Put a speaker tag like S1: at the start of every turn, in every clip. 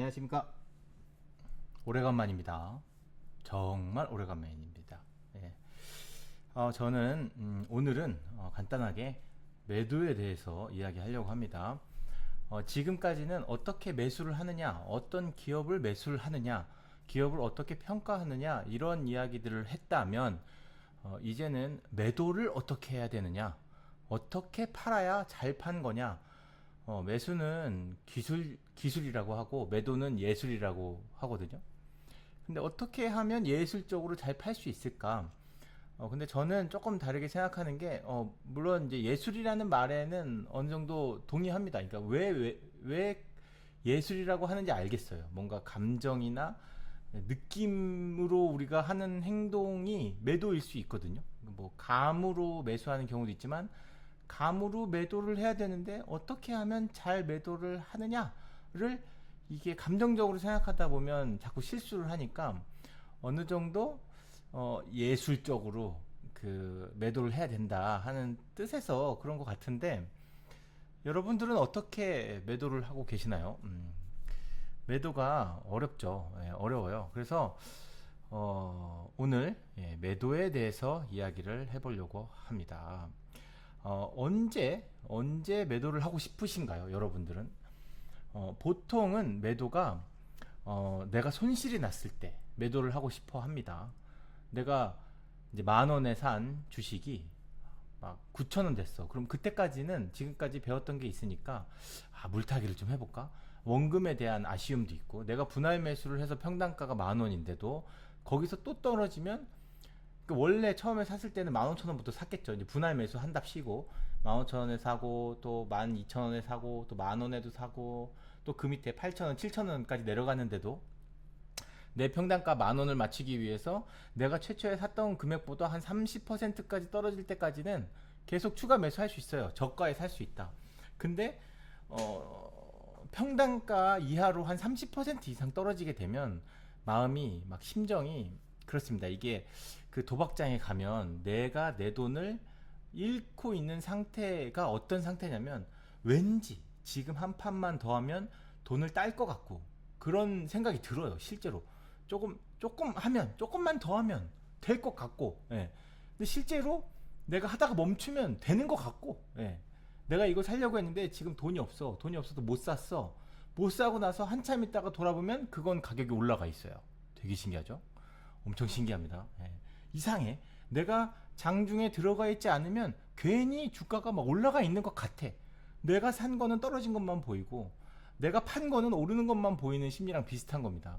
S1: 안녕하십니까. 오래간만입니다. 정말 오래간만입니다. 예. 저는 오늘은 간단하게 매도에 대해서 이야기하려고 합니다. 지금까지는 어떻게 매수를 하느냐, 어떤 기업을 매수를 하느냐, 기업을 어떻게 평가하느냐 이런 이야기들을 했다면 이제는 매도를 어떻게 해야 되느냐, 어떻게 팔아야 잘 판 거냐. 매수는 기술이라고 하고 매도는 예술이라고 하거든요. 근데 어떻게 하면 예술적으로 잘 팔 수 있을까? 근데 저는 조금 다르게 생각하는 게, 물론 이제 예술이라는 말에는 어느 정도 동의합니다. 그러니까 왜 예술이라고 하는지 알겠어요. 뭔가 감정이나 느낌으로 우리가 하는 행동이 매도일 수 있거든요. 뭐 감으로 매수하는 경우도 있지만 감으로 매도를 해야 되는데 어떻게 하면 잘 매도를 하느냐를 이게 감정적으로 생각하다 보면 자꾸 실수를 하니까 어느 정도 예술적으로 그 매도를 해야 된다 하는 뜻에서 그런 것 같은데 여러분들은 어떻게 매도를 하고 계시나요? 매도가 어렵죠. 예, 어려워요. 그래서 오늘 매도에 대해서 이야기를 해보려고 합니다. 언제 매도를 하고 싶으신가요, 여러분들은? 보통은 매도가 내가 손실이 났을 때 매도를 하고 싶어 합니다. 내가 이제 10,000원에 산 주식이 막 9,000원 됐어. 그럼 그때까지는 지금까지 배웠던 게 있으니까 물타기를 좀 해볼까? 원금에 대한 아쉬움도 있고 내가 분할 매수를 해서 평단가가 10,000원인데도 거기서 또 떨어지면 원래 처음에 샀을 때는 15,000원부터 샀겠죠. 이제 분할 매수 한 답 쉬고 15,000원에 사고 또 12,000원에 사고 또 10,000원에도 사고 또 그 밑에 8,000원, 7,000원까지 내려갔는데도 내 평단가 10,000원을 맞추기 위해서 내가 최초에 샀던 금액보다 한 30%까지 떨어질 때까지는 계속 추가 매수할 수 있어요. 저가에 살 수 있다. 근데 평단가 이하로 한 30% 이상 떨어지게 되면 마음이 막 심정이 그렇습니다. 이게 그 도박장에 가면 내가 내 돈을 잃고 있는 상태가 어떤 상태냐면 왠지 지금 한 판만 더 하면 돈을 딸 것 같고 그런 생각이 들어요. 실제로 조금만 더 하면 될 것 같고, 예. 근데 실제로 내가 하다가 멈추면 되는 것 같고, 예. 내가 이거 살려고 했는데 지금 돈이 없어. 돈이 없어서 못 샀어. 못 사고 나서 한참 있다가 돌아보면 그건 가격이 올라가 있어요. 되게 신기하죠? 엄청 신기합니다. 예. 이상해. 내가 장중에 들어가 있지 않으면 괜히 주가가 막 올라가 있는 것 같아. 내가 산 거는 떨어진 것만 보이고 내가 판 거는 오르는 것만 보이는 심리랑 비슷한 겁니다.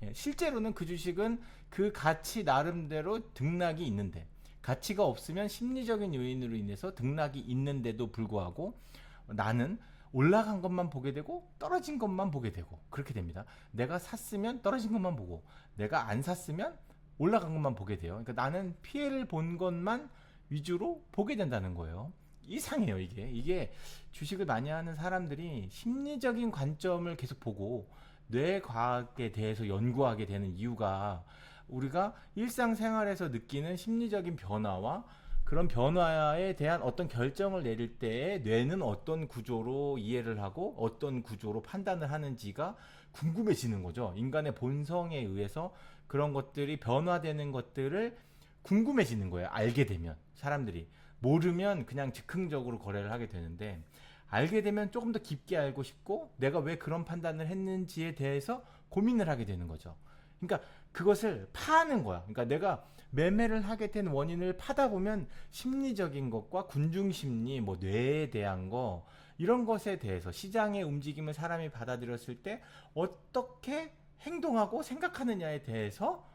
S1: 예. 실제로는 그 주식은 그 가치 나름대로 등락이 있는데 가치가 없으면 심리적인 요인으로 인해서 등락이 있는데도 불구하고 나는 올라간 것만 보게 되고 떨어진 것만 보게 되고 그렇게 됩니다. 내가 샀으면 떨어진 것만 보고 내가 안 샀으면 올라간 것만 보게 돼요. 그러니까 나는 피해를 본 것만 위주로 보게 된다는 거예요. 이상해요, 이게 주식을 많이 하는 사람들이 심리적인 관점을 계속 보고 뇌과학에 대해서 연구하게 되는 이유가 우리가 일상생활에서 느끼는 심리적인 변화와 그런 변화에 대한 어떤 결정을 내릴 때 뇌는 어떤 구조로 이해를 하고 어떤 구조로 판단을 하는지가 궁금해지는 거죠. 인간의 본성에 의해서 그런 것들이 변화되는 것들을 궁금해지는 거예요. 알게 되면 사람들이 모르면 그냥 즉흥적으로 거래를 하게 되는데 알게 되면 조금 더 깊게 알고 싶고 내가 왜 그런 판단을 했는지에 대해서 고민을 하게 되는 거죠. 그러니까 그것을 파는 거야. 그러니까 내가 매매를 하게 된 원인을 파다 보면 심리적인 것과 군중심리, 뭐 뇌에 대한 거 이런 것에 대해서 시장의 움직임을 사람이 받아들였을 때 어떻게 행동하고 생각하느냐에 대해서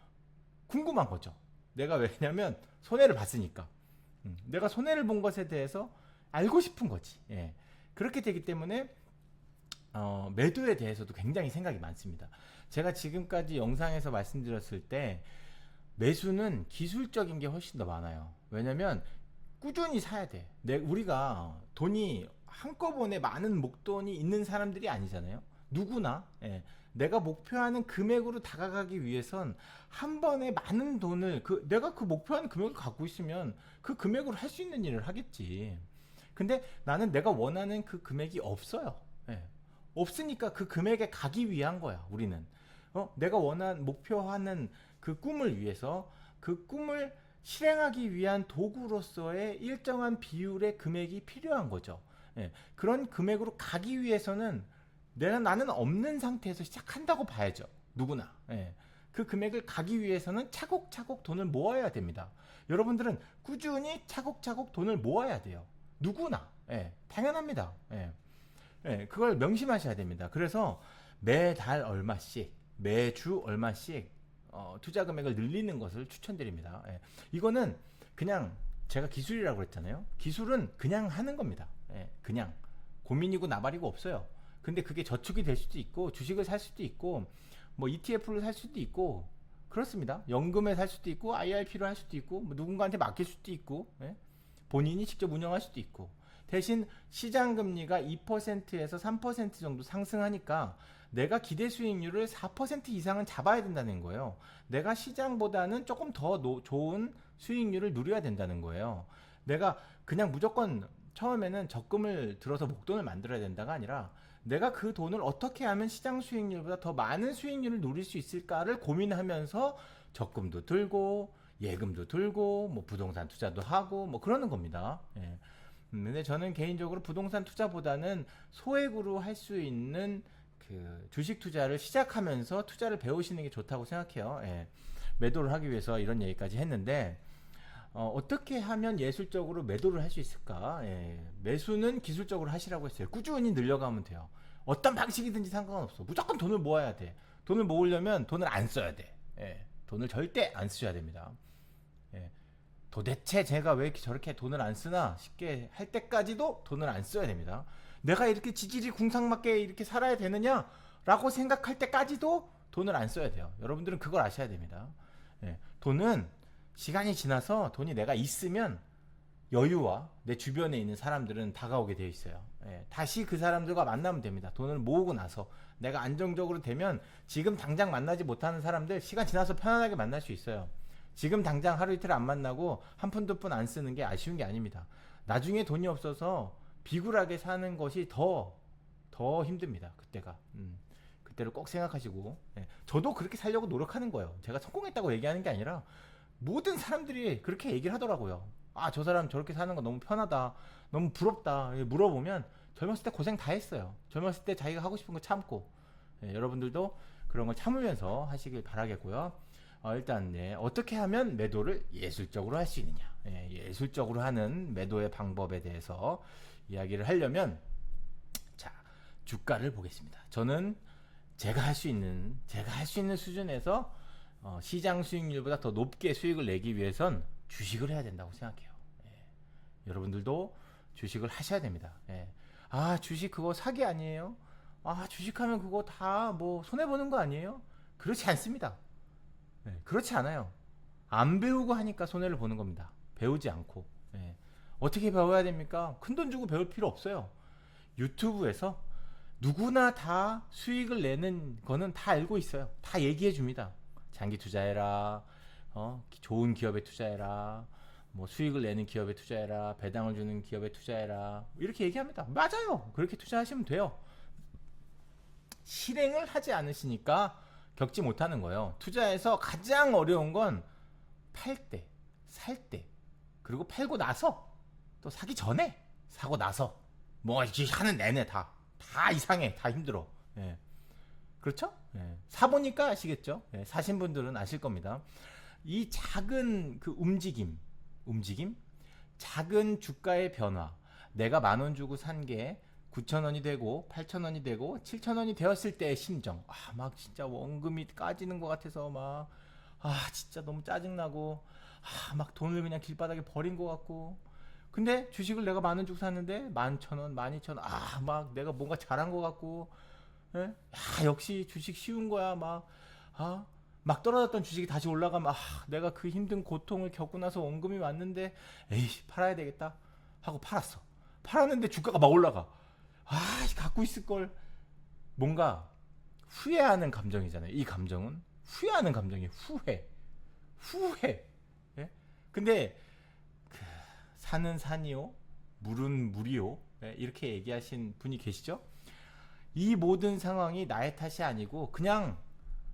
S1: 궁금한 거죠. 내가 왜냐면 손해를 봤으니까. 내가 손해를 본 것에 대해서 알고 싶은 거지. 예. 그렇게 되기 때문에 매도에 대해서도 굉장히 생각이 많습니다. 제가 지금까지 영상에서 말씀드렸을 때 매수는 기술적인 게 훨씬 더 많아요. 왜냐면 꾸준히 사야 돼. 우리가 돈이 한꺼번에 많은 목돈이 있는 사람들이 아니잖아요. 누구나 내가 목표하는 금액으로 다가가기 위해선 한 번에 많은 돈을 내가 그 목표하는 금액을 갖고 있으면 그 금액으로 할 수 있는 일을 하겠지. 근데 나는 내가 원하는 그 금액이 없어요. 예. 없으니까 그 금액에 가기 위한 거야. 우리는 내가 원하는 목표하는 그 꿈을 위해서 그 꿈을 실행하기 위한 도구로서의 일정한 비율의 금액이 필요한 거죠. 예, 그런 금액으로 가기 위해서는 나는 없는 상태에서 시작한다고 봐야죠. 누구나. 예, 그 금액을 가기 위해서는 차곡차곡 돈을 모아야 됩니다. 여러분들은 꾸준히 차곡차곡 돈을 모아야 돼요. 누구나. 예, 당연합니다. 예, 예, 그걸 명심하셔야 됩니다. 그래서 매달 얼마씩, 매주 얼마씩 투자 금액을 늘리는 것을 추천드립니다. 예, 이거는 그냥 제가 기술이라고 했잖아요. 기술은 그냥 하는 겁니다. 예, 그냥 고민이고 나발이고 없어요. 근데 그게 저축이 될 수도 있고 주식을 살 수도 있고 뭐 ETF를 살 수도 있고 그렇습니다. 연금에 살 수도 있고 IRP로 할 수도 있고 뭐 누군가한테 맡길 수도 있고 예? 본인이 직접 운영할 수도 있고 대신 시장 금리가 2%에서 3% 정도 상승하니까 내가 기대 수익률을 4% 이상은 잡아야 된다는 거예요. 내가 시장보다는 조금 더 좋은 수익률을 누려야 된다는 거예요. 내가 그냥 무조건 처음에는 적금을 들어서 목돈을 만들어야 된다가 아니라 내가 그 돈을 어떻게 하면 시장 수익률보다 더 많은 수익률을 누릴 수 있을까를 고민하면서 적금도 들고 예금도 들고 뭐 부동산 투자도 하고 뭐 그러는 겁니다. 예. 근데 저는 개인적으로 부동산 투자보다는 소액으로 할 수 있는 그 주식 투자를 시작하면서 투자를 배우시는 게 좋다고 생각해요. 예. 매도를 하기 위해서 이런 얘기까지 했는데 어떻게 하면 예술적으로 매도를 할 수 있을까? 예. 매수는 기술적으로 하시라고 했어요. 꾸준히 늘려가면 돼요. 어떤 방식이든지 상관없어. 무조건 돈을 모아야 돼. 돈을 모으려면 돈을 안 써야 돼. 예. 돈을 절대 안 쓰셔야 됩니다. 예. 도대체 제가 왜 저렇게 돈을 안 쓰나 싶게 할 때까지도 돈을 안 써야 됩니다. 내가 이렇게 지질이 궁상맞게 이렇게 살아야 되느냐 라고 생각할 때까지도 돈을 안 써야 돼요. 여러분들은 그걸 아셔야 됩니다. 예. 돈은 시간이 지나서 돈이 내가 있으면 여유와 내 주변에 있는 사람들은 다가오게 되어 있어요. 예. 다시 그 사람들과 만나면 됩니다. 돈을 모으고 나서 내가 안정적으로 되면 지금 당장 만나지 못하는 사람들 시간 지나서 편안하게 만날 수 있어요. 지금 당장 하루 이틀 안 만나고 한 푼 두 푼 안 쓰는 게 아쉬운 게 아닙니다. 나중에 돈이 없어서 비굴하게 사는 것이 더 힘듭니다. 그때가. 그때를 꼭 생각하시고. 예. 저도 그렇게 살려고 노력하는 거예요. 제가 성공했다고 얘기하는 게 아니라 모든 사람들이 그렇게 얘기를 하더라고요. 아, 저 사람 저렇게 사는 거 너무 편하다. 너무 부럽다. 물어보면 젊었을 때 고생 다 했어요. 젊었을 때 자기가 하고 싶은 거 참고. 예, 여러분들도 그런 걸 참으면서 하시길 바라겠고요. 일단 어떻게 하면 매도를 예술적으로 할 수 있느냐, 예술적으로 하는 매도의 방법에 대해서 이야기를 하려면 자, 주가를 보겠습니다. 저는 제가 할 수 있는 수준에서 시장 수익률보다 더 높게 수익을 내기 위해선 주식을 해야 된다고 생각해요. 여러분들도 주식을 하셔야 됩니다. 아, 주식 그거 사기 아니에요? 아, 주식하면 그거 다 뭐 손해보는 거 아니에요? 그렇지 않습니다. 그렇지 않아요. 안 배우고 하니까 손해를 보는 겁니다. 배우지 않고. 어떻게 배워야 됩니까? 큰돈 주고 배울 필요 없어요. 유튜브에서 누구나 다 수익을 내는 거는 다 알고 있어요. 다 얘기해 줍니다. 장기 투자해라. 좋은 기업에 투자해라. 뭐 수익을 내는 기업에 투자해라. 배당을 주는 기업에 투자해라. 이렇게 얘기합니다. 맞아요. 그렇게 투자하시면 돼요. 실행을 하지 않으시니까 겪지 못하는 거예요. 투자에서 가장 어려운 건 팔 때, 살 때, 그리고 팔고 나서, 또 사기 전에, 사고 나서, 뭐 이렇게 하는 내내 다 이상해, 다 힘들어. 예. 그렇죠? 예. 사보니까 아시겠죠? 예. 사신 분들은 아실 겁니다. 이 작은 그 움직임, 작은 주가의 변화, 내가 10,000원 주고 산 게 9,000원이 되고 8,000원이 되고 7,000원이 되었을 때의 심정, 막 진짜 원금이 까지는 것 같아서 막 진짜 너무 짜증나고 막 돈을 그냥 길바닥에 버린 것 같고, 근데 주식을 내가 10,000원 주고 샀는데 11,000원, 12,000원, 막 내가 뭔가 잘한 것 같고, 예? 역시 주식 쉬운 거야. 막 떨어졌던 주식이 다시 올라가면 내가 그 힘든 고통을 겪고 나서 원금이 왔는데 에이 팔아야 되겠다 하고 팔았는데 주가가 막 올라가. 갖고 있을 걸. 뭔가 후회하는 감정이잖아요. 이 감정은 후회하는 감정이에요. 후회. 예? 근데 산은 산이요, 물은 물이요, 이렇게 얘기하신 분이 계시죠? 이 모든 상황이 나의 탓이 아니고 그냥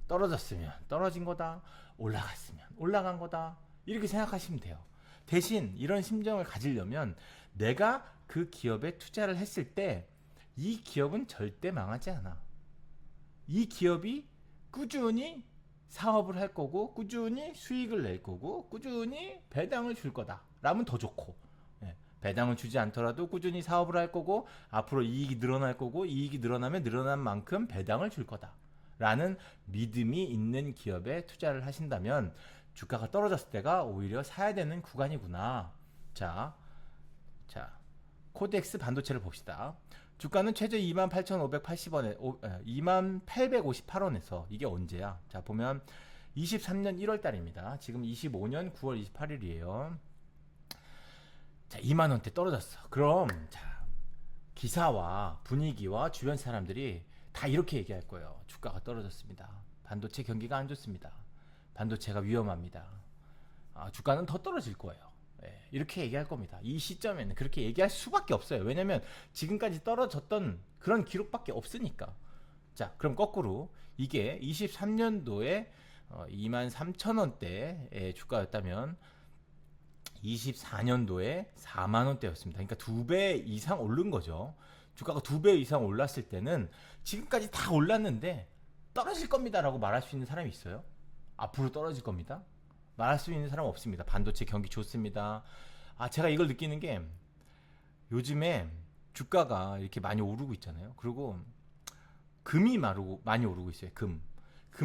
S1: 떨어졌으면 떨어진 거다, 올라갔으면 올라간 거다, 이렇게 생각하시면 돼요. 대신 이런 심정을 가지려면 내가 그 기업에 투자를 했을 때 이 기업은 절대 망하지 않아. 이 기업이 꾸준히 사업을 할 거고, 꾸준히 수익을 낼 거고, 꾸준히 배당을 줄 거다 라면 더 좋고, 배당을 주지 않더라도 꾸준히 사업을 할 거고, 앞으로 이익이 늘어날 거고, 이익이 늘어나면 늘어난 만큼 배당을 줄 거다 라는 믿음이 있는 기업에 투자를 하신다면 주가가 떨어졌을 때가 오히려 사야 되는 구간이구나. 자, 코덱스 반도체를 봅시다. 주가는 최저 28,580원에 2858원에서, 이게 언제야? 자, 보면 23년 1월 달입니다. 지금 25년 9월 28일이에요. 자, 2만원대 떨어졌어. 그럼 자, 기사와 분위기와 주변 사람들이 다 이렇게 얘기할 거예요. 주가가 떨어졌습니다. 반도체 경기가 안 좋습니다. 반도체가 위험합니다. 주가는 더 떨어질 거예요. 이렇게 얘기할 겁니다. 이 시점에는 그렇게 얘기할 수밖에 없어요. 왜냐면 지금까지 떨어졌던 그런 기록밖에 없으니까. 자, 그럼 거꾸로 이게 23년도에 23,000원대의 주가였다면 24년도에 4만원대였습니다. 그러니까 2배 이상 오른 거죠. 주가가 2배 이상 올랐을 때는 지금까지 다 올랐는데 떨어질 겁니다 라고 말할 수 있는 사람이 있어요? 앞으로 떨어질 겁니다? 말할 수 있는 사람 없습니다. 반도체 경기 좋습니다. 제가 이걸 느끼는 게 요즘에 주가가 이렇게 많이 오르고 있잖아요. 그리고 금이 많이 오르고 있어요. 금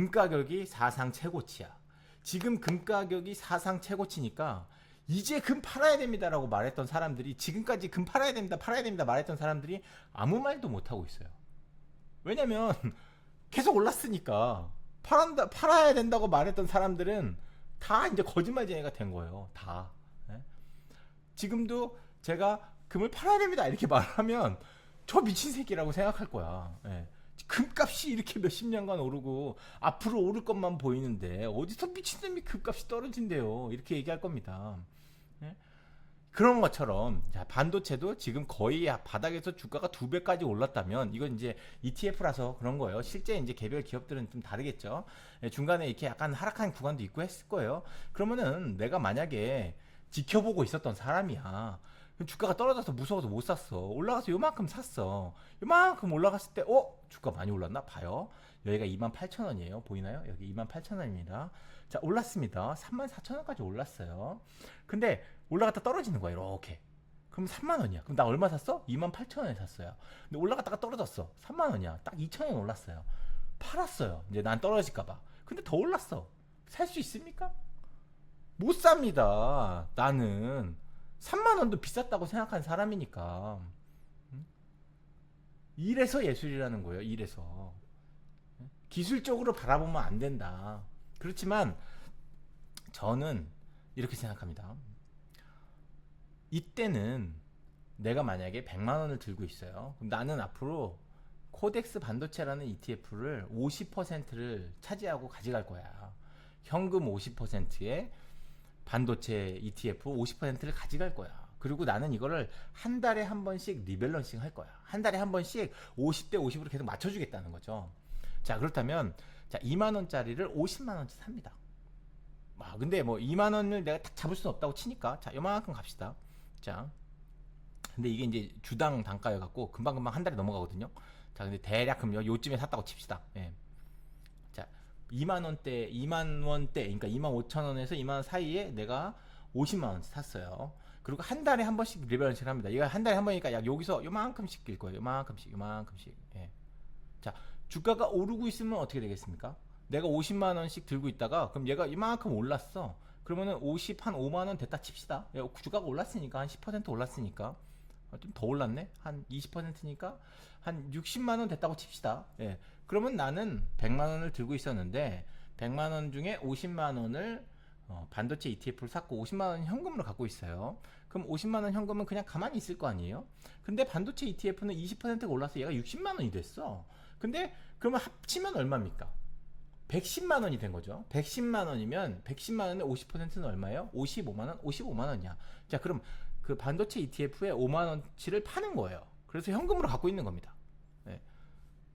S1: 가격이 사상 최고치야. 지금 금 가격이 사상 최고치니까 이제 금 팔아야 됩니다 라고 말했던 사람들이, 지금까지 금 팔아야 됩니다 말했던 사람들이 아무 말도 못하고 있어요. 왜냐면 계속 올랐으니까. 팔아야 된다고 말했던 사람들은 다 이제 거짓말쟁이가 된 거예요. 다. 지금도 제가 금을 팔아야 됩니다 이렇게 말하면 저 미친 새끼라고 생각할 거야. 금값이 이렇게 몇십 년간 오르고 앞으로 오를 것만 보이는데 어디서 미친놈이 금값이 떨어진대요, 이렇게 얘기할 겁니다. 그런 것처럼 자, 반도체도 지금 거의 바닥에서 주가가 2배까지 올랐다면, 이건 이제 ETF라서 그런 거예요. 실제 이제 개별 기업들은 좀 다르겠죠. 중간에 이렇게 약간 하락한 구간도 있고 했을 거예요. 그러면은 내가 만약에 지켜보고 있었던 사람이야. 주가가 떨어져서 무서워서 못 샀어. 올라가서 요만큼 샀어. 요만큼 올라갔을 때 주가 많이 올랐나 봐요. 여기가 28,000원이에요. 보이나요? 여기 28,000원입니다. 자, 올랐습니다. 34,000원까지 올랐어요. 근데 올라갔다 떨어지는 거야, 이렇게. 그럼 3만원이야. 그럼 나 얼마 샀어? 28,000원에 샀어요. 근데 올라갔다가 떨어졌어. 3만원이야. 딱 2,000원 올랐어요. 팔았어요. 이제 난 떨어질까봐. 근데 더 올랐어. 살 수 있습니까? 못 삽니다. 나는 3만원도 비쌌다고 생각한 사람이니까. 이래서 예술이라는 거예요. 이래서 기술적으로 바라보면 안 된다. 그렇지만 저는 이렇게 생각합니다. 이때는 내가 만약에 100만원을 들고 있어요. 그럼 나는 앞으로 코덱스 반도체라는 ETF를 50%를 차지하고 가져갈 거야. 현금 50%에 반도체 ETF 50%를 가져갈 거야. 그리고 나는 이거를 한 달에 한 번씩 리밸런싱 할 거야. 한 달에 한 번씩 50대 50으로 계속 맞춰주겠다는 거죠. 자, 그렇다면 자, 2만원짜리를 50만원치 삽니다. 근데 뭐 2만원을 내가 딱 잡을 수는 없다고 치니까 자, 요만큼 갑시다. 자, 근데 이게 이제 주당 단가여갖고 금방금방 한 달이 넘어가거든요. 자, 근데 대략 그럼 요쯤에 샀다고 칩시다. 자, 2만원대, 2만원대, 그러니까 25,000원에서 2만원 사이에 내가 50만원 샀어요. 그리고 한 달에 한 번씩 리밸런싱을 합니다. 이거 한 달에 한 번이니까 약 여기서 요만큼씩 낄 거예요. 요만큼씩. 자, 주가가 오르고 있으면 어떻게 되겠습니까? 내가 50만원씩 들고 있다가 그럼 얘가 이만큼 올랐어. 그러면은 50, 한 5만원 됐다 칩시다. 주가가 올랐으니까 한 10% 올랐으니까 좀 더 올랐네. 한 20%니까 한 60만원 됐다고 칩시다. 그러면 나는 100만원을 들고 있었는데 100만원 중에 50만원을 반도체 ETF를 샀고 50만원 현금으로 갖고 있어요. 그럼 50만원 현금은 그냥 가만히 있을 거 아니에요? 근데 반도체 ETF는 20%가 올라서 얘가 60만원이 됐어. 근데 그러면 합치면 얼마입니까? 110만원이 된 거죠. 110만원이면 110만원의 50%는 얼마예요? 55만원? 55만원이야. 자, 그럼 그 반도체 ETF에 5만원치를 파는 거예요. 그래서 현금으로 갖고 있는 겁니다.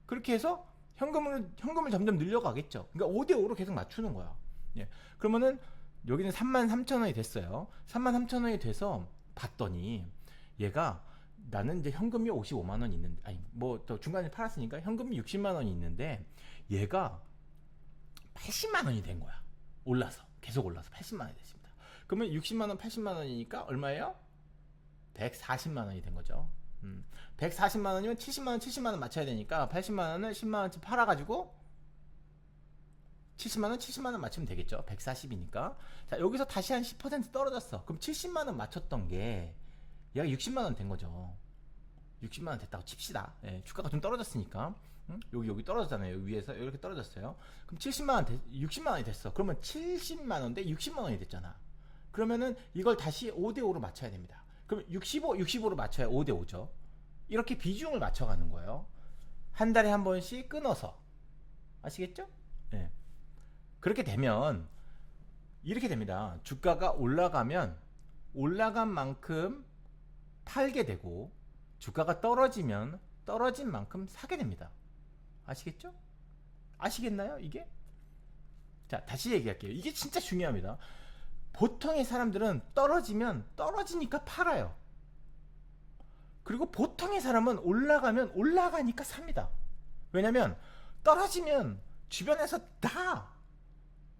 S1: 그렇게 해서 현금을 점점 늘려가겠죠. 그러니까 5대5로 계속 맞추는 거야. 예. 그러면은 여기는 33,000원이 됐어요. 33,000원이 돼서 봤더니 얘가 나는 이제 현금이 55만 원 있는데, 아니 뭐 또 중간에 팔았으니까 현금이 60만 원이 있는데 얘가 80만 원이 된 거야. 올라서 계속 올라서 80만 원이 됐습니다. 그러면 60만 원, 80만 원이니까 얼마예요? 140만 원이 된 거죠. 140만 원이면 70만 원, 70만 원 맞춰야 되니까 80만 원을 10만 원치 팔아가지고 70만 원, 70만 원 맞추면 되겠죠. 140이니까. 자, 여기서 다시 한 10% 떨어졌어. 그럼 70만 원 맞췄던 게 얘가 60만 원 된 거죠. 60만 원 됐다고 칩시다. 예, 주가가 좀 떨어졌으니까. 여기 떨어졌잖아요. 위에서 이렇게 떨어졌어요. 그럼 70만 원, 60만 원이 됐어. 그러면 70만 원대 60만 원이 됐잖아. 그러면은 이걸 다시 5대5로 맞춰야 됩니다. 그럼 65로 맞춰야 5대5죠. 이렇게 비중을 맞춰가는 거예요. 한 달에 한 번씩 끊어서. 아시겠죠? 예. 그렇게 되면 이렇게 됩니다. 주가가 올라가면 올라간 만큼 팔게 되고, 주가가 떨어지면 떨어진 만큼 사게 됩니다. 아시겠죠? 아시겠나요? 이게? 자, 다시 얘기할게요. 이게 진짜 중요합니다. 보통의 사람들은 떨어지면 떨어지니까 팔아요. 그리고 보통의 사람은 올라가면 올라가니까 삽니다. 왜냐면 떨어지면 주변에서 다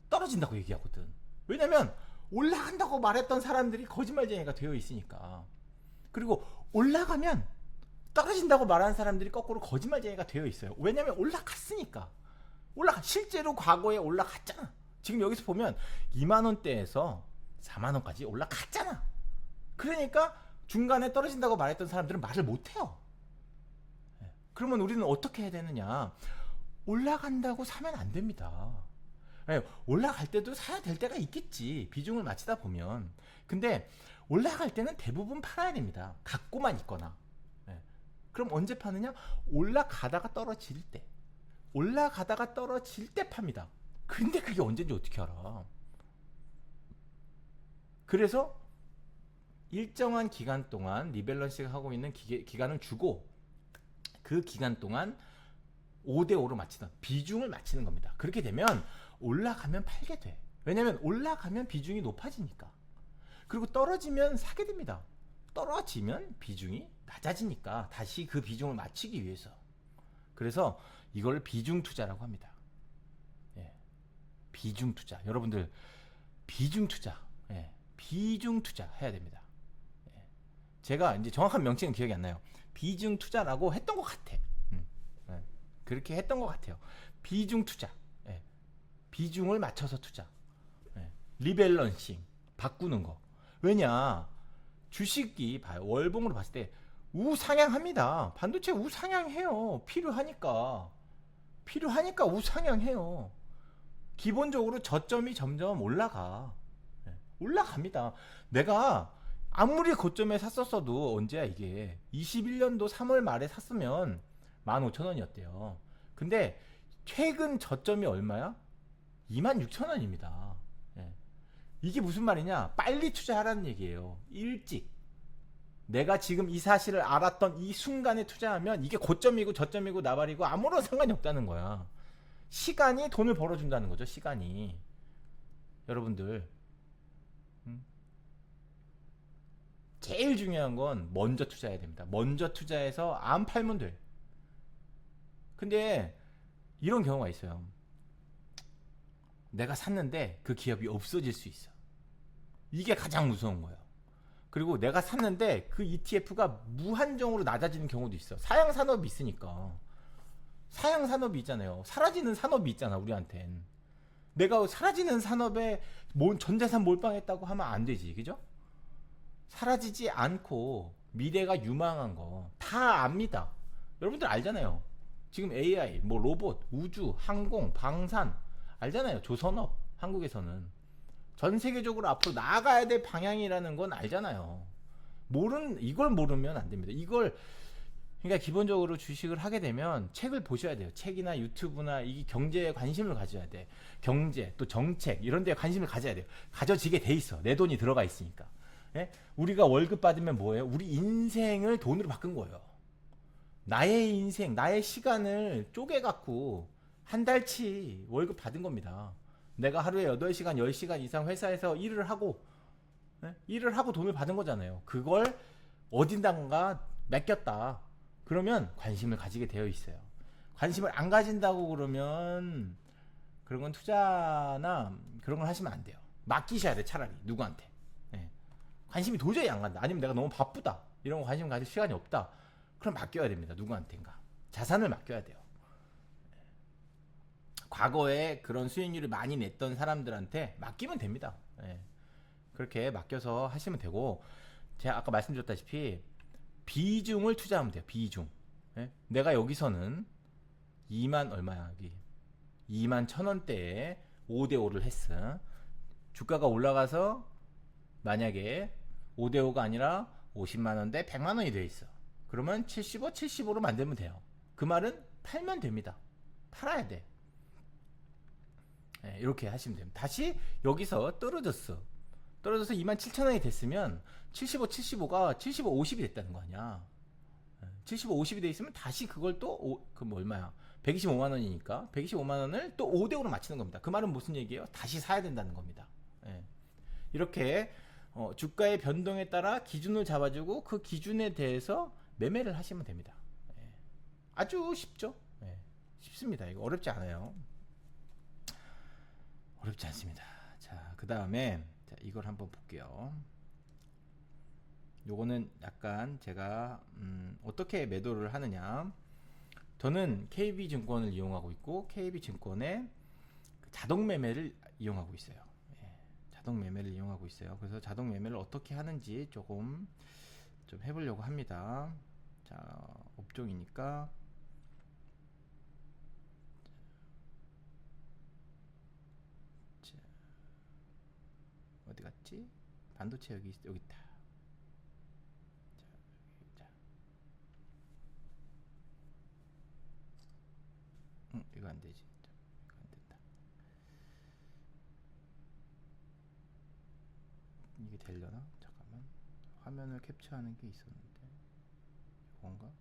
S1: 떨어진다고 얘기하거든. 왜냐면 올라간다고 말했던 사람들이 거짓말쟁이가 되어 있으니까. 그리고 올라가면 떨어진다고 말하는 사람들이 거꾸로 거짓말쟁이가 되어 있어요. 왜냐면 올라갔으니까. 실제로 과거에 올라갔잖아. 지금 여기서 보면 2만원대에서 4만원까지 올라갔잖아. 그러니까 중간에 떨어진다고 말했던 사람들은 말을 못해요. 그러면 우리는 어떻게 해야 되느냐? 올라간다고 사면 안 됩니다. 올라갈 때도 사야 될 때가 있겠지. 비중을 맞추다 보면. 근데 올라갈 때는 대부분 팔아야 됩니다. 갖고만 있거나. 그럼 언제 파느냐? 올라가다가 떨어질 때. 올라가다가 떨어질 때 팝니다. 근데 그게 언제인지 어떻게 알아? 그래서 일정한 기간 동안 리밸런싱 하고 있는 기간을 주고, 그 기간 동안 5대5로 맞추던 비중을 맞추는 겁니다. 그렇게 되면 올라가면 팔게 돼. 왜냐면 올라가면 비중이 높아지니까. 그리고 떨어지면 사게 됩니다. 떨어지면 비중이 낮아지니까 다시 그 비중을 맞추기 위해서. 그래서 이걸 비중 투자라고 합니다. 예. 비중 투자. 여러분들 비중 투자. 예. 비중 투자 해야 됩니다. 예. 제가 이제 정확한 명칭은 기억이 안 나요. 비중 투자라고 했던 것 같아. 예. 그렇게 했던 것 같아요. 비중 투자. 예. 비중을 맞춰서 투자. 예. 리밸런싱 바꾸는 거. 왜냐? 주식이 봐요. 월봉으로 봤을 때 우상향합니다. 반도체 우상향해요. 필요하니까 우상향해요. 기본적으로 저점이 점점 올라가. 올라갑니다. 내가 아무리 고점에 샀었어도 언제야 이게 21년도 3월 말에 샀으면 15,000원이었대요. 근데 최근 저점이 얼마야? 26,000원입니다. 이게 무슨 말이냐? 빨리 투자하라는 얘기예요. 일찍. 내가 지금 이 사실을 알았던 이 순간에 투자하면 이게 고점이고 저점이고 나발이고 아무런 상관이 없다는 거야. 시간이 돈을 벌어준다는 거죠. 시간이. 여러분들 제일 중요한 건 먼저 투자해야 됩니다. 먼저 투자해서 안 팔면 돼. 근데 이런 경우가 있어요. 내가 샀는데 그 기업이 없어질 수 있어. 이게 가장 무서운 거예요. 그리고 내가 샀는데 그 ETF가 무한정으로 낮아지는 경우도 있어. 사양산업이 있으니까. 사양산업이 있잖아요. 사라지는 산업이 있잖아, 우리한텐. 내가 사라지는 산업에 전재산 몰빵했다고 하면 안 되지, 그죠? 사라지지 않고 미래가 유망한 거 다 압니다. 여러분들 알잖아요. 지금 AI, 뭐 로봇, 우주, 항공, 방산 알잖아요. 조선업, 한국에서는 전 세계적으로 앞으로 나아가야 될 방향이라는 건 알잖아요. 이걸 모르면 안 됩니다. 그러니까 기본적으로 주식을 하게 되면 책을 보셔야 돼요. 책이나 유튜브나 이 경제에 관심을 가져야 돼. 경제, 또 정책 이런 데에 관심을 가져야 돼요. 가져지게 돼 있어. 내 돈이 들어가 있으니까. 예? 우리가 월급 받으면 뭐예요? 우리 인생을 돈으로 바꾼 거예요. 나의 인생, 나의 시간을 쪼개갖고 한 달치 월급 받은 겁니다. 내가 하루에 8시간, 10시간 이상 회사에서 일을 하고, 네? 일을 하고 돈을 받은 거잖아요. 그걸 어딘가 맡겼다. 그러면 관심을 가지게 되어 있어요. 관심을 안 가진다고 그러면 그런 건 투자나 그런 걸 하시면 안 돼요. 맡기셔야 돼, 차라리 누구한테. 네. 관심이 도저히 안 간다. 아니면 내가 너무 바쁘다. 이런 거 관심 가질 시간이 없다. 그럼 맡겨야 됩니다. 누구한테인가. 자산을 맡겨야 돼요. 과거에 그런 수익률을 많이 냈던 사람들한테 맡기면 됩니다. 네. 그렇게 맡겨서 하시면 되고, 제가 아까 말씀드렸다시피 비중을 투자하면 돼요. 비중. 네? 내가 여기서는 2만 얼마야 여기 2만 1,000원대에 5대5를 했어. 주가가 올라가서 만약에 5대5가 아니라 50만 원대 100만 원이 돼 있어. 그러면 75, 75로 만들면 돼요. 그 말은 팔면 됩니다. 팔아야 돼. 네, 이렇게 하시면 됩니다. 다시 여기서 떨어져서 27,000원이 됐으면 75, 75가 75, 50이 됐다는 거 아니야. 75, 50이 돼 있으면 다시 그걸 또 그 뭐 얼마야? 125만 원이니까 125만 원을 또 5대5로 맞추는 겁니다. 그 말은 무슨 얘기예요? 다시 사야 된다는 겁니다. 예. 이렇게 주가의 변동에 따라 기준을 잡아주고 그 기준에 대해서 매매를 하시면 됩니다. 예. 아주 쉽죠? 예. 쉽습니다. 이거 어렵지 않아요. 어렵지 않습니다. 자, 그 다음에 이걸 한번 볼게요. 요거는 약간 제가 어떻게 매도를 하느냐. 저는 KB증권을 이용하고 있고 KB증권의 자동 매매를 이용하고 있어요. 예, 자동 매매를 이용하고 있어요. 그래서 자동 매매를 어떻게 하는지 조금 좀 해보려고 합니다. 자, 업종이니까 자, 어디 갔지? 반도체 여기 있다. 이거 안 되지. 이거 안 된다. 이게 되려나? 잠깐만. 화면을 캡처하는 게 있었는데. 이건가?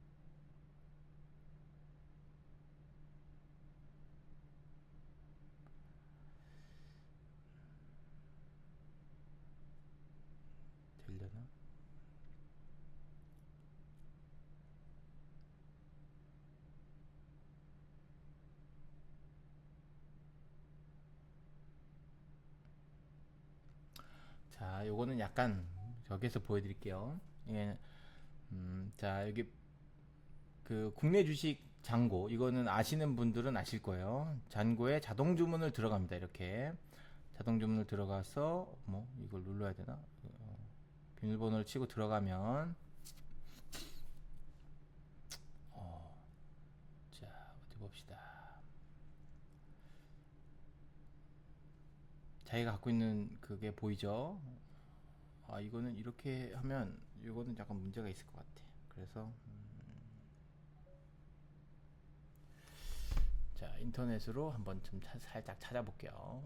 S1: 되려나? 자, 요거는 약간 여기서 보여드릴게요. 예, 자 여기 그 국내 주식 잔고 이거는 아시는 분들은 아실 거예요. 잔고에 자동 주문을 들어갑니다. 이렇게 자동 주문을 들어가서 뭐 이걸 눌러야 되나? 비밀번호를 치고 들어가면 자 어디 봅시다. 자기가 갖고 있는 그게 보이죠? 아 이거는 이렇게 하면 이거는 약간 문제가 있을 것 같아. 그래서 자 인터넷으로 한번 좀 살짝 찾아볼게요.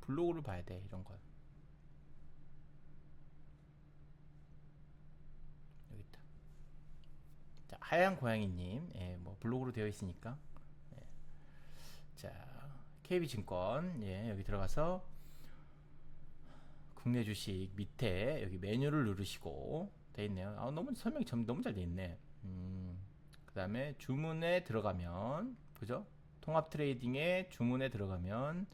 S1: 블로그를 봐야 돼 이런 건. 여기 있다. 자 하얀 고양이님, 예, 뭐 블로그로 되어 있으니까. 예. 자 KB증권, 예, 여기 들어가서 국내 주식 밑에 여기 메뉴를 누르시고 돼 있네요. 아, 너무 설명이 너무 잘 돼 있네. 그 다음에 주문에 들어가면 그죠? 통합 트레이딩에 주문에 들어가면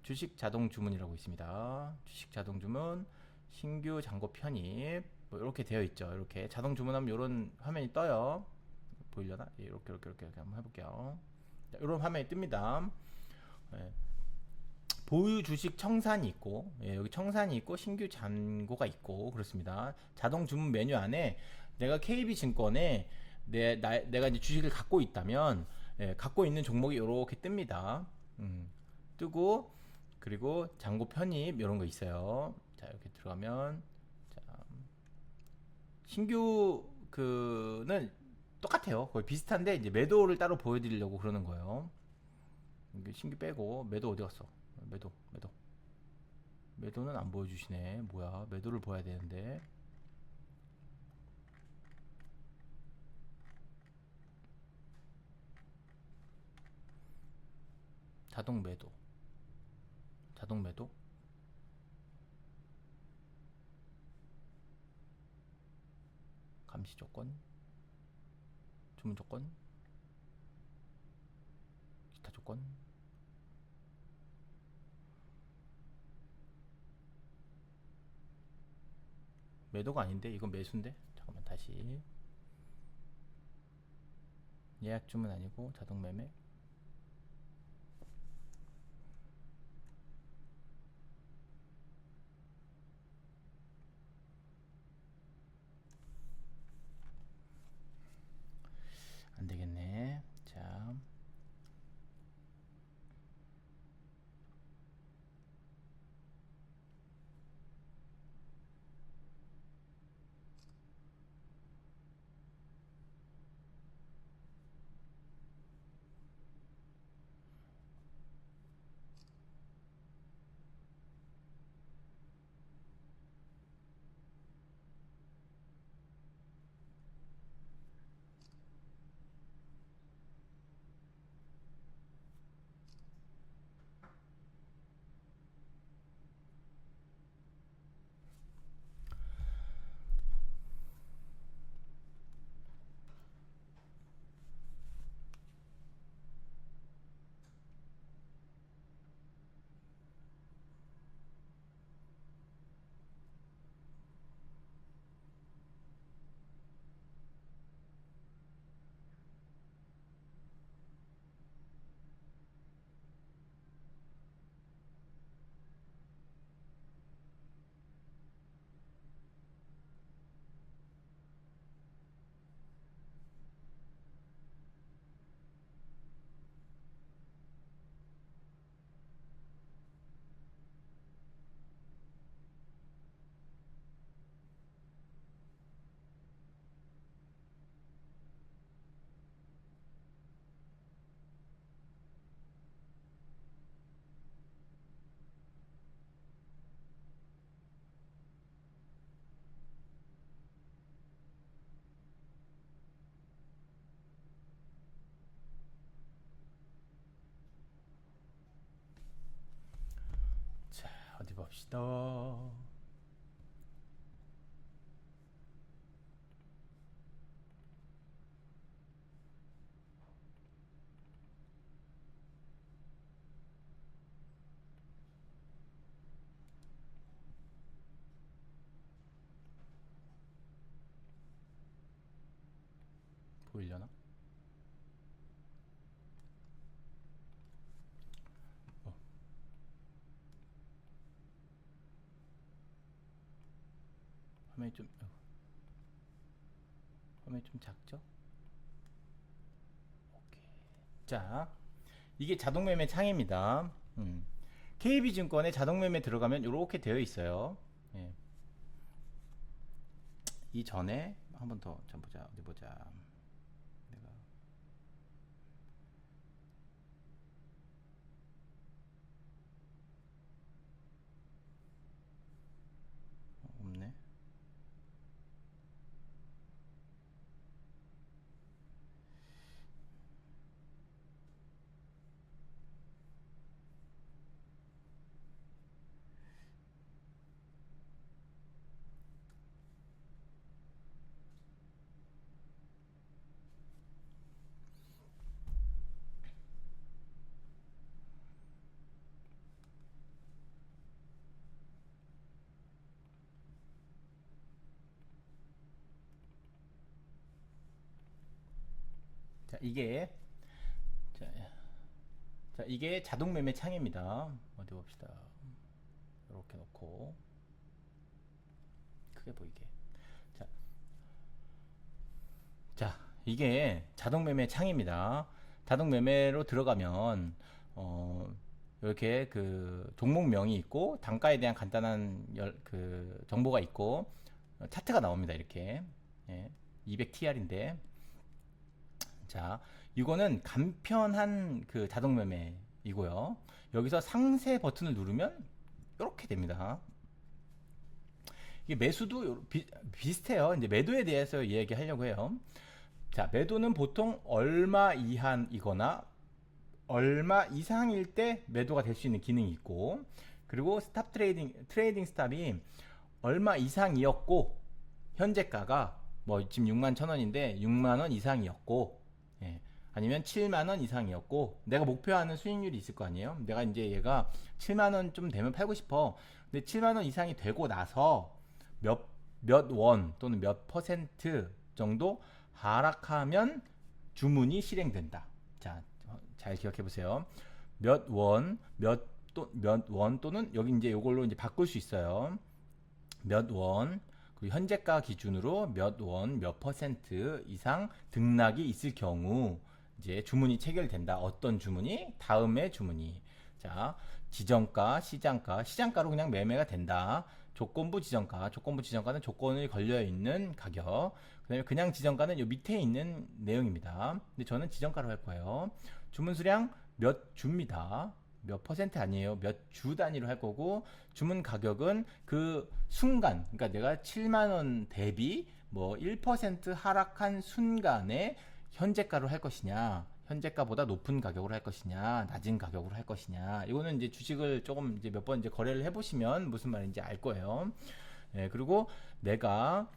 S1: 주식 자동 주문이라고 있습니다. 주식 자동 주문, 신규 잔고 편입 뭐 이렇게 되어 있죠. 이렇게 자동 주문하면 이런 화면이 떠요. 보이려나? 예, 이렇게 한번 해볼게요. 자, 이런 화면이 뜹니다. 예. 보유 주식 청산이 있고, 예, 여기 청산이 있고 신규 잔고가 있고 그렇습니다. 자동 주문 메뉴 안에 내가 KB증권에 내가 이제 주식을 갖고 있다면, 예, 갖고 있는 종목이 이렇게 뜹니다. 뜨고 그리고 잔고 편입 이런 거 있어요. 자 이렇게 들어가면 자, 신규 그는 똑같아요. 거의 비슷한데 이제 매도를 따로 보여드리려고 그러는 거예요. 이게 신규 빼고 매도 어디 갔어? 매도는 안 보여주시네. 뭐야? 매도를 보여야 되는데. 자동 매도. 감시 조건, 주문 조건, 기타 조건. 매도가 아닌데 이건 매수인데. 잠깐만 다시. 예약 주문 아니고 자동 매매. 안 되겠네. 자, 어디 봅시다. 보이려나? 화면이 좀 작죠? 오케이. 자, 이게 자동 매매 창입니다. KB증권에 자동 매매 들어가면 이렇게 되어 있어요. 예. 이 전에 한 번 더 보자. 어디 보자. 내가 없네. 자, 자, 이게 자동 매매 창입니다. 어디 봅시다. 이렇게 놓고 크게 보이게. 자, 이게 자동 매매 창입니다. 자동 매매로 들어가면 이렇게 그 종목명이 있고 단가에 대한 간단한 그 정보가 있고 차트가 나옵니다. 이렇게. 예, 200TR인데 자, 이거는 간편한 그 자동 매매이고요. 여기서 상세 버튼을 누르면 이렇게 됩니다. 이게 매수도 비슷해요. 이제 매도에 대해서 이야기하려고 해요. 자, 매도는 보통 얼마 이하이거나 얼마 이상일 때 매도가 될 수 있는 기능이 있고, 그리고 스탑 트레이딩 스탑이 얼마 이상이었고 현재가가 뭐 지금 6만 1,000원인데 6만 원 이상이었고, 예, 아니면 7만 원 이상이었고, 내가 목표하는 수익률이 있을 거 아니에요. 내가 이제 얘가 7만 원 좀 되면 팔고 싶어. 근데 7만 원 이상이 되고 나서 몇 원 또는 몇 퍼센트 정도 하락하면 주문이 실행된다. 자, 잘 기억해 보세요. 몇 원 또는 여기 이제 이걸로 이제 바꿀 수 있어요. 몇 원, 그리고 현재가 기준으로 몇 원, 몇 퍼센트 이상 등락이 있을 경우 이제 주문이 체결된다. 어떤 주문이? 다음의 주문이. 자, 지정가, 시장가로 그냥 매매가 된다. 조건부 지정가는 조건이 걸려 있는 가격. 그다음에 그냥 지정가는 요 밑에 있는 내용입니다. 근데 저는 지정가로 할 거예요. 주문 수량 몇 주입니다. 몇 퍼센트 아니에요. 몇 주 단위로 할 거고, 주문 가격은 그 순간, 그러니까 내가 7만 원 대비 뭐 1% 하락한 순간에 현재가로 할 것이냐, 현재가보다 높은 가격으로 할 것이냐, 낮은 가격으로 할 것이냐. 이거는 이제 주식을 조금 이제 몇 번 이제 거래를 해보시면 무슨 말인지 알 거예요. 예, 그리고 내가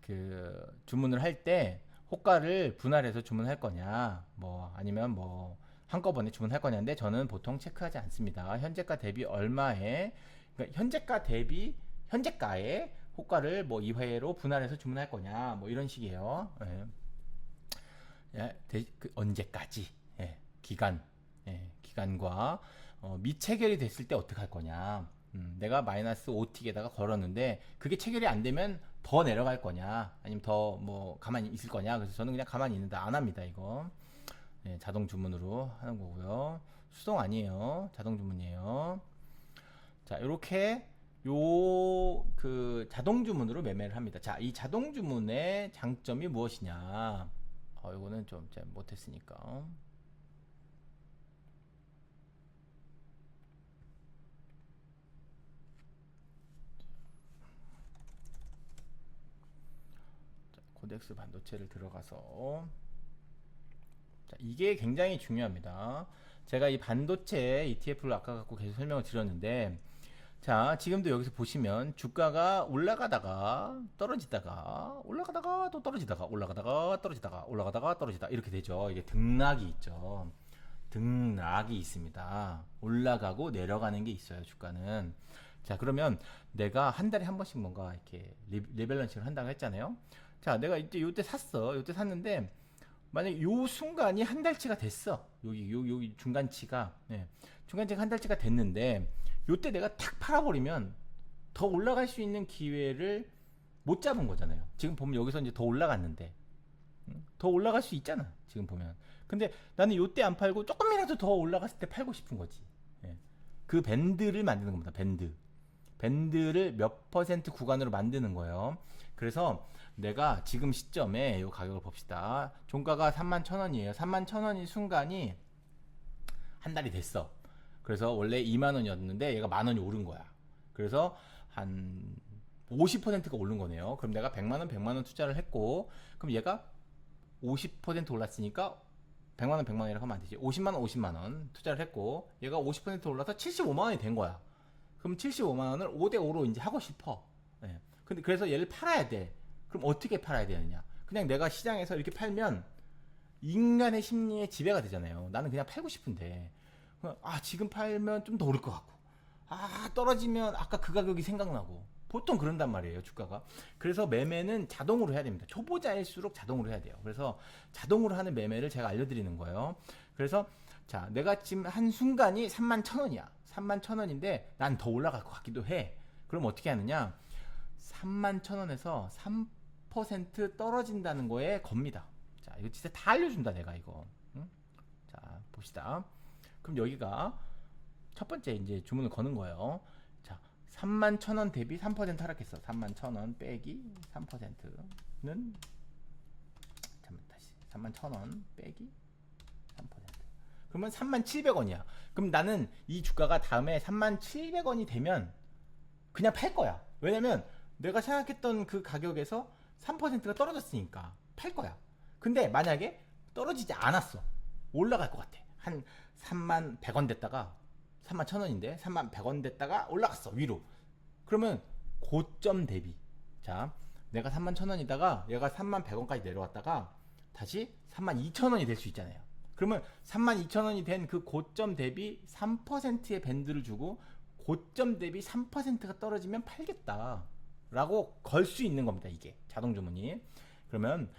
S1: 그 주문을 할 때 호가를 분할해서 주문할 거냐, 뭐 아니면 뭐 한꺼번에 주문할 거냐인데, 저는 보통 체크하지 않습니다. 현재가 대비 얼마에, 그러니까 현재가 대비 현재가에 호가를 뭐 2회로 분할해서 주문할 거냐, 뭐 이런 식이에요. 예. 언제까지, 예, 기간과 미체결이 됐을 때 어떻게 할 거냐. 내가 마이너스 5틱에다가 걸었는데 그게 체결이 안 되면 더 내려갈 거냐, 아니면 더 뭐 가만히 있을 거냐. 그래서 저는 그냥 가만히 있는다, 안 합니다. 이거, 예, 자동 주문으로 하는 거고요. 수동 아니에요. 자동 주문이에요. 자, 이렇게 그 자동 주문으로 매매를 합니다. 자, 이 자동 주문의 장점이 무엇이냐. 이거는 좀 잘 못했으니까. 자, 코덱스 반도체를 들어가서, 자, 이게 굉장히 중요합니다. 제가 이 반도체 ETF를 아까 갖고 계속 설명을 드렸는데, 자, 지금도 여기서 보시면 주가가 올라가다가 떨어지다가 올라가다가 또 떨어지다가 올라가다가 떨어지다가 올라가다가 떨어지다, 이렇게 되죠. 이게 등락이 있죠. 등락이 있습니다. 올라가고 내려가는 게 있어요, 주가는. 자, 그러면 내가 한 달에 한 번씩 뭔가 이렇게 리밸런싱을 한다고 했잖아요. 자, 내가 이제 요때 샀어. 요때 샀는데 만약 요 순간이 한 달치가 됐어. 여기 중간치가, 네, 중간치가 한 달치가 됐는데, 요때 내가 탁 팔아버리면 더 올라갈 수 있는 기회를 못 잡은 거잖아요. 지금 보면 여기서 이제 더 올라갔는데, 더 올라갈 수 있잖아, 지금 보면. 근데 나는 요때 안 팔고 조금이라도 더 올라갔을 때 팔고 싶은 거지. 예. 그 밴드를 만드는 겁니다. 밴드를 몇 퍼센트 구간으로 만드는 거예요. 그래서 내가 지금 시점에 이 가격을 봅시다. 종가가 31,000원이에요. 31,000원인 순간이 한 달이 됐어. 그래서 원래 2만원이었는데 얘가 만원이 오른 거야. 그래서 한 50%가 오른 거네요. 그럼 내가 100만원 투자를 했고, 그럼 얘가 50% 올랐으니까 100만원이라고 하면 안 되지. 50만원 투자를 했고, 얘가 50% 올라서 75만원이 된 거야. 그럼 75만원을 5대5로 이제 하고 싶어. 예. 근데 그래서 얘를 팔아야 돼. 그럼 어떻게 팔아야 되느냐. 그냥 내가 시장에서 이렇게 팔면 인간의 심리에 지배가 되잖아요. 나는 그냥 팔고 싶은데, 지금 팔면 좀 더 오를 것 같고, 떨어지면 아까 그 가격이 생각나고, 보통 그런단 말이에요, 주가가. 그래서 매매는 자동으로 해야 됩니다. 초보자일수록 자동으로 해야 돼요. 그래서 자동으로 하는 매매를 제가 알려드리는 거예요. 그래서 자, 내가 지금 한 순간이 31,000원이야. 31,000원인데 난 더 올라갈 것 같기도 해. 그럼 어떻게 하느냐. 31,000원에서 3% 떨어진다는 거에 겁니다. 자, 이거 진짜 다 알려준다, 내가 이거. 응? 자, 봅시다. 그럼 여기가 첫 번째 이제 주문을 거는 거예요. 자, 31,000원 대비 3% 하락했어. 31,000원 빼기 3%는, 잠깐만, 다시 41,000원 빼기 3%. 그러면 37,000원이야. 그럼 나는 이 주가가 다음에 37,000원이 되면 그냥 팔 거야. 왜냐면 내가 생각했던 그 가격에서 3%가 떨어졌으니까 팔 거야. 근데 만약에 떨어지지 않았어. 올라갈 것 같아. 한 33,100원 됐다가 31,000원인데 31,100원 됐다가 올라갔어 위로. 그러면 고점 대비, 자 내가 31,000원이다가 얘가 31,100원까지 내려왔다가 다시 32,000원이 될 수 있잖아요. 그러면 32,000원이 된 그 고점 대비 3%의 밴드를 주고 고점 대비 3%가 떨어지면 팔겠다 라고 걸 수 있는 겁니다. 이게 자동 주문이. 그러면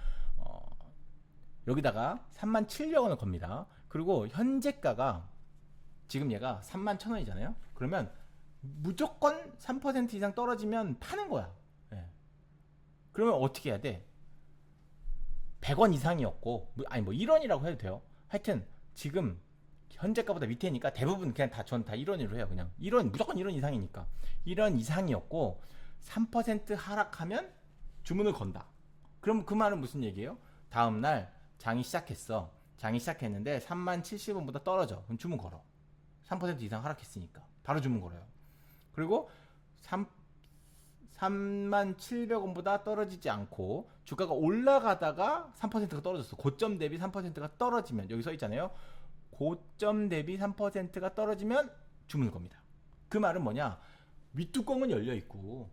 S1: 여기다가 37,000원을 겁니다. 그리고 현재가가 지금 얘가 31,000원이잖아요. 그러면 무조건 3% 이상 떨어지면 파는 거야. 예. 그러면 어떻게 해야 돼? 100원 이상이었고, 아니 뭐 1원이라고 해도 돼요. 하여튼 지금 현재가보다 밑에니까 대부분 그냥 전 다 1원으로 해요. 그냥 1원, 무조건 1원 이상이니까 1원 이상이었고 3% 하락하면 주문을 건다. 그럼 그 말은 무슨 얘기예요? 다음날 장이 시작했어. 장이 시작했는데 30,070원보다 떨어져. 그럼 주문 걸어. 3% 이상 하락했으니까 바로 주문 걸어요. 그리고 37,000원보다 떨어지지 않고 주가가 올라가다가 3%가 떨어졌어. 고점 대비 3%가 떨어지면, 여기 써 있잖아요. 고점 대비 3%가 떨어지면 주문 겁니다. 그 말은 뭐냐? 윗뚜껑은 열려 있고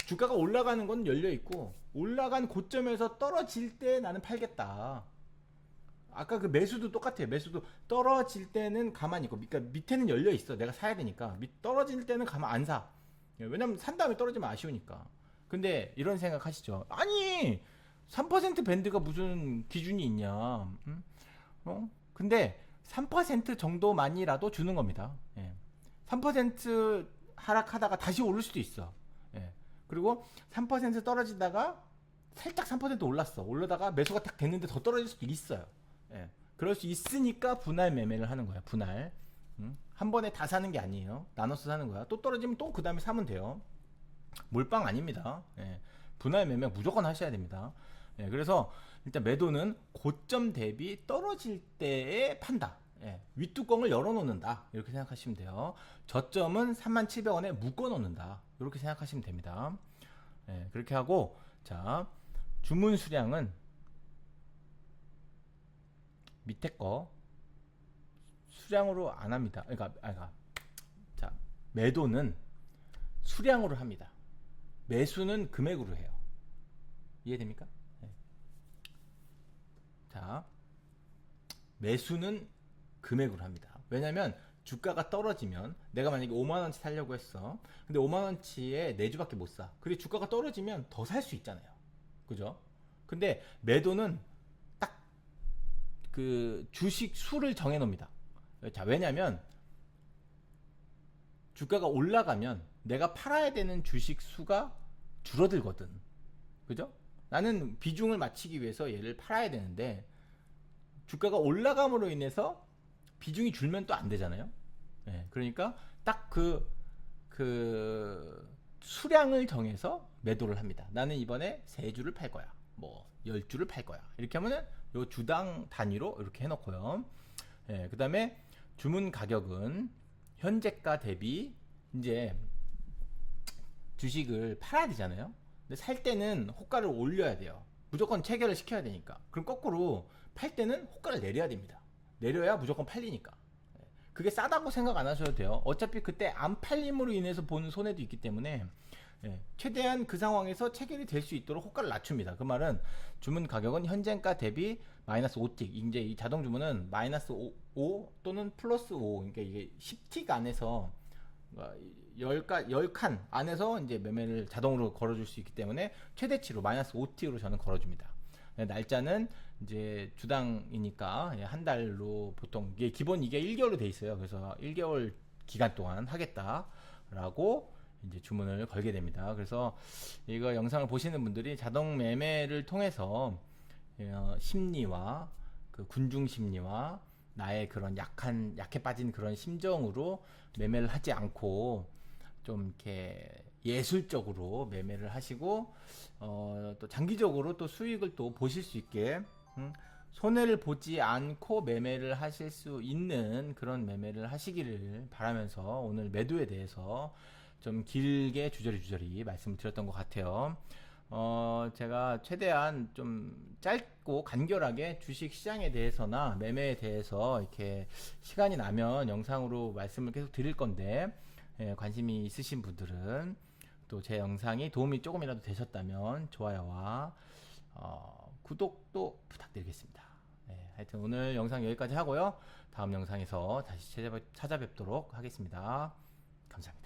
S1: 주가가 올라가는 건 열려 있고 올라간 고점에서 떨어질 때 나는 팔겠다. 아까 그 매수도 똑같아요. 매수도 떨어질 때는 가만히 있고, 그러니까 밑에는 열려 있어. 내가 사야 되니까. 떨어질 때는 가만 안 사. 왜냐면 산 다음에 떨어지면 아쉬우니까. 근데 이런 생각 하시죠. 아니 3% 밴드가 무슨 기준이 있냐? 응? 근데 3% 정도만이라도 주는 겁니다. 예. 3% 하락하다가 다시 오를 수도 있어. 예. 그리고 3% 떨어지다가 살짝 3% 올랐어. 올라다가 매수가 딱 됐는데 더 떨어질 수도 있어요. 예. 그럴 수 있으니까 분할 매매를 하는 거야. 분할. 한 번에 다 사는 게 아니에요. 나눠서 사는 거야. 또 떨어지면 또 그 다음에 사면 돼요. 몰빵 아닙니다. 예. 분할 매매 무조건 하셔야 됩니다. 예. 그래서 일단 매도는 고점 대비 떨어질 때에 판다. 예. 윗뚜껑을 열어놓는다. 이렇게 생각하시면 돼요. 저점은 37,000원에 묶어놓는다. 이렇게 생각하시면 됩니다. 예. 그렇게 하고, 자 주문 수량은 밑에 거 수량으로 안 합니다. 그러니까 자 매도는 수량으로 합니다. 매수는 금액으로 해요. 이해됩니까? 네. 자 매수는 금액으로 합니다. 왜냐면 주가가 떨어지면 내가 만약에 5만원치 살려고 했어. 근데 5만원치에 4주밖에 못 사. 근데 주가가 떨어지면 더 살 수 있잖아요. 그죠? 근데 매도는 딱 그 주식 수를 정해 놓습니다. 자, 왜냐면 주가가 올라가면 내가 팔아야 되는 주식 수가 줄어들거든. 그죠? 나는 비중을 맞추기 위해서 얘를 팔아야 되는데 주가가 올라감으로 인해서 비중이 줄면 또 안 되잖아요. 네, 그러니까 딱 그 수량을 정해서 매도를 합니다. 나는 이번에 3주를 팔 거야. 뭐 10주를 팔 거야. 이렇게 하면은 요 주당 단위로 이렇게 해놓고요. 네, 그 다음에 주문 가격은 현재가 대비 이제 주식을 팔아야 되잖아요. 근데 살 때는 호가를 올려야 돼요. 무조건 체결을 시켜야 되니까. 그럼 거꾸로 팔 때는 호가를 내려야 됩니다. 내려야 무조건 팔리니까. 그게 싸다고 생각 안 하셔도 돼요. 어차피 그때 안 팔림으로 인해서 보는 손해도 있기 때문에 최대한 그 상황에서 체결이 될 수 있도록 호가를 낮춥니다. 그 말은 주문 가격은 현재가 대비 마이너스 5틱, 이제 이 자동 주문은 마이너스 5 또는 플러스 5, 그러니까 이게 10틱 안에서 10칸 안에서 이제 매매를 자동으로 걸어줄 수 있기 때문에 최대치로 마이너스 5틱으로 저는 걸어줍니다. 날짜는 이제 주당이니까 한 달로 보통 이게 기본 이게 1개월로 돼 있어요. 그래서 1개월 기간 동안 하겠다라고 이제 주문을 걸게 됩니다. 그래서 이거 영상을 보시는 분들이 자동 매매를 통해서 심리와 그 군중 심리와 나의 그런 약해 빠진 그런 심정으로 매매를 하지 않고 좀 이렇게 예술적으로 매매를 하시고 또 장기적으로 또 수익을 또 보실 수 있게 손해를 보지 않고 매매를 하실 수 있는 그런 매매를 하시기를 바라면서 오늘 매도에 대해서 좀 길게 주저리 말씀을 드렸던 것 같아요. 제가 최대한 좀 짧고 간결하게 주식 시장에 대해서나 매매에 대해서 이렇게 시간이 나면 영상으로 말씀을 계속 드릴 건데, 관심이 있으신 분들은 또 제 영상이 도움이 조금이라도 되셨다면 좋아요와 구독도 부탁드리겠습니다. 하여튼 오늘 영상 여기까지 하고요. 다음 영상에서 다시 찾아뵙도록 하겠습니다. 감사합니다.